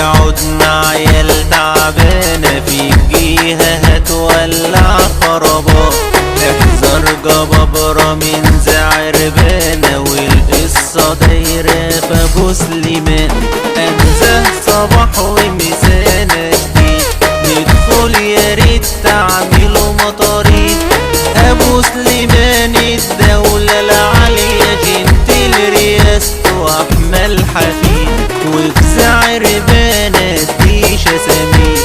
عدنا عيال تعبانة في جيها هتولع خرابات. احذر جبابرة من زعربانة والقصة دايرة في ابو سليمان. انزه صباح ومسانة جديد ندخل ياريت تعملوا مطاريد. ابو سليمان الدولة العالية جنتل رياسته احمل حفيد. وفي زعربانة دي شسامير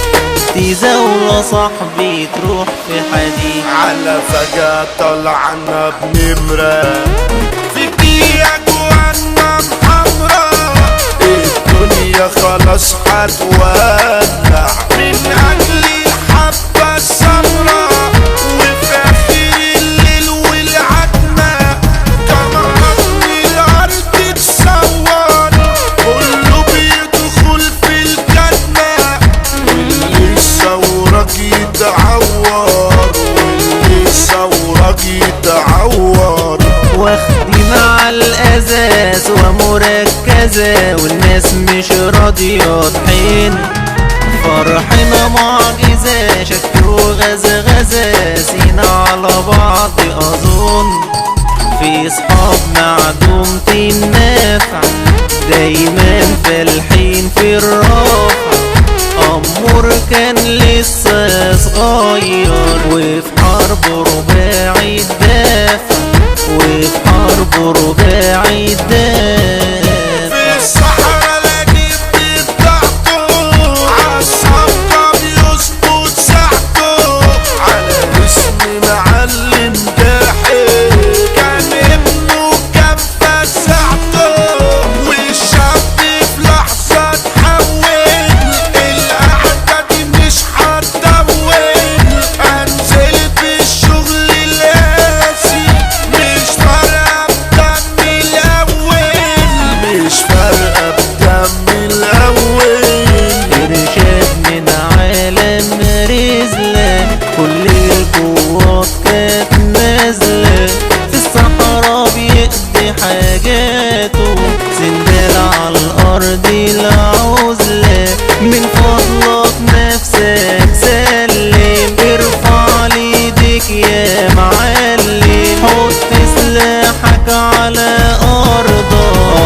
تزاولة صاحبي تروح في حديد. على فجأة طلعنا بنمرة في دقيقة جوانا محمرة. الدنيا خلاص هتولع من أجل الحبة السمرة. وفي آخر الليل والعتمة كاميرات من الأرض تصور كله بيدخل في الكتمة. واللي يصورك يتعور واللي يصورك يتعور. واخدين على الأزاز ومركزة والناس مش راضية طحين. فرحنا معجزة شكله غزغزة سينا على بعض أظن. في صحاب معدومة النفع دايما فالحين في الرافع. أمور كان لسه صغير وفي حرب رباعي الدافع. وفي حرب رباعي الدافع. في الصحراء لاجيب بضاعته عالصفقة بيظبط ساعته. على اسم معلم جاحد كان ابنه كفى ساعته. والشاب في لحظة اتحول القعدة دي مش هتطول. انزل بالشغل القاسي مش فارقة بدم الأول. مش فارقة بدم الأول. إرشاد من عالم رزلة كل القوات كانت نازلة. في الصحراء بيقضي حاجاته سندال على الأرض العزلة. من فضلك نفسك سلم ارفع ليدك يا معلم. حط سلاحك على أرضك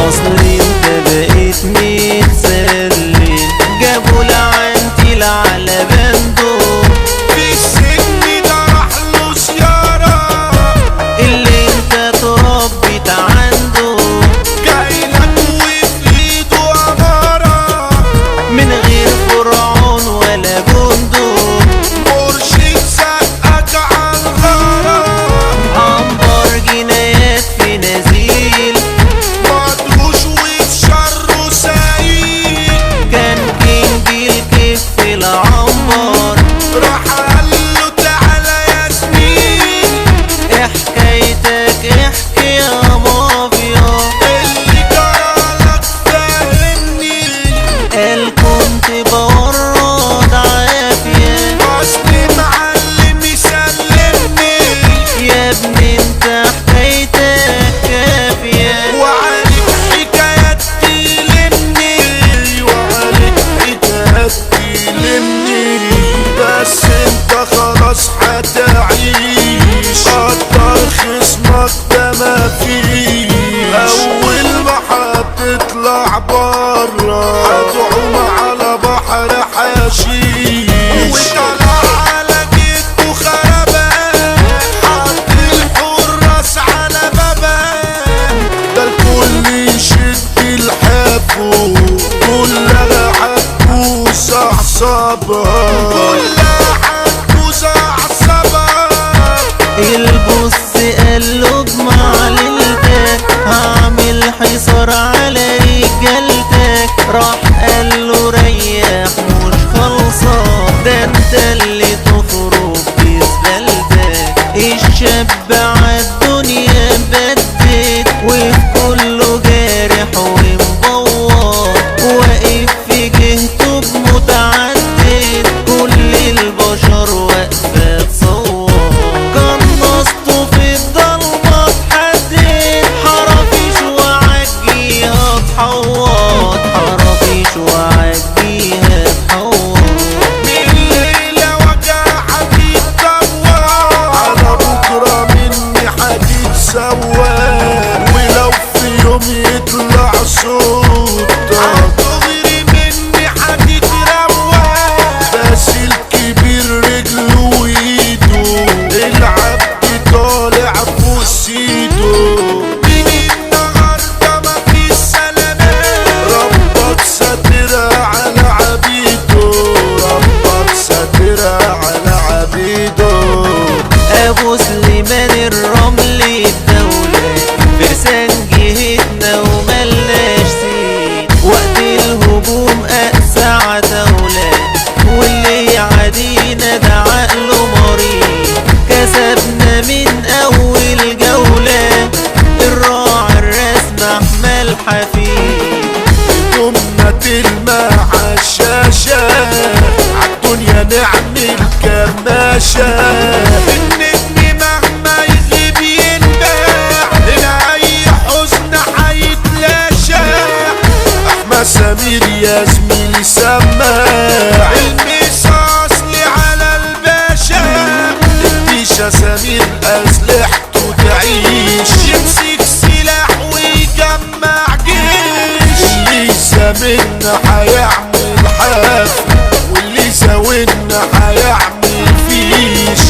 أصل انت بقيت متسلم. جابوا لعنتي على بنده في السجن ده راحله زيارة اللي انت تربيت عنده. جايلك وفي ايده أمارة من غير فرعون ولا جنده. مرشد سقك عالغارة عنبر جنايات في نزيل مدهوش وفي شره سايق. كان كينج الكيف في العنبر. راح قاله تعالى يا زميل حكايتك احكي يا مافيا. اللي جرالك فاهمني. قال كنت بورد عافية اصلي معلم يسلمني. يا ابني انت حكايتك كافية. وعليك حكايات تلمني وعليك حكايات تلمني. بس انت خلاص هتعيش قدر خصمك ده مفيش. اول ما هتطلع برا هتعوم على بحر حشيش. وطلع على جيته خربان حط الحراس على بابان. ده الكل يشد الحافه كلها هتبوس اعصابها. كلها هتبوس اعصابها. البص قال له بمعللتك هعمل حصار على رجالتك. الباشا. النجم مهما يغيب ينباع، هنا اي حزن هيتلاشى. احمد سمير يا زميلي سماع، الميس اصلي على الباشا. الديشة سمير اسلحته تعيش، يمسك سلاح ويجمع جيش. اللي زاملنا هيعمل حفل، واللي زاولنا هيعمل فيش.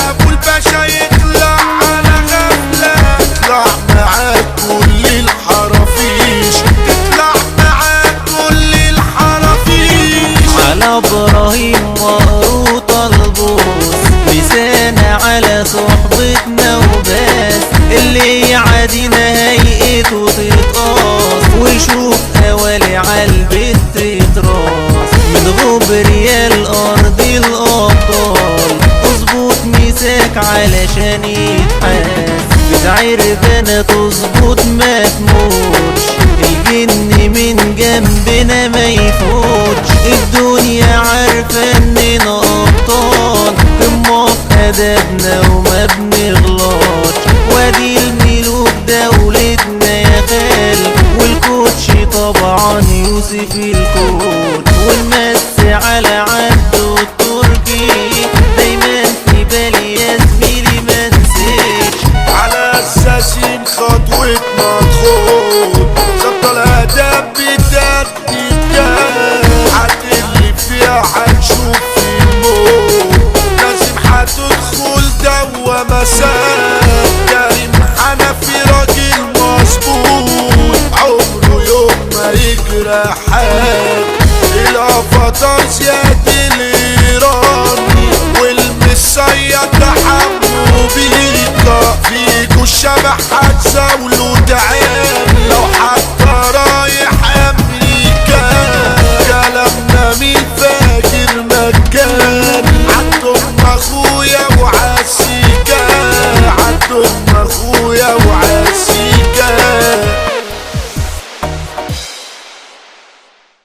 ابو الباشا يطلع على غفلة، يطلع معاك كل الحرافيش، تطلع معاك كل الحرافيش. على ابراهيم مقروط البوس، لسانة على صحبتنا وبس. اللي يعادينا هيئته تتقاص، ويشوف قوالي عالبيت تتراس. من غبريا الارض الابطال، اظبط مساك علشان يتحاس. بتعير بنا تظبط ما تموتش، الجن من جنبنا ما يفوتش. الدنيا عارفة اننا ابطال، قمة في ادبنا وما بنغلطش. وادي الملوك دولتنا يا خال، والكوتش طبعا يوسف الكوت. والمس على عبده التركي، دايما في بالي يا زميلي منسيش. على اساسين خطوتنا تخوض، ظبط الادب بتدقيق. هتغلب فيها هنشوف في الموت، لازم هتدخل دوامة ساد. كريم حنفي راجل مظبوط، عمره يوم ما يجرى حد. الافاتار زياد الايراني، والمسيا تحمو بيكا. فيكو الشبح هتزاوله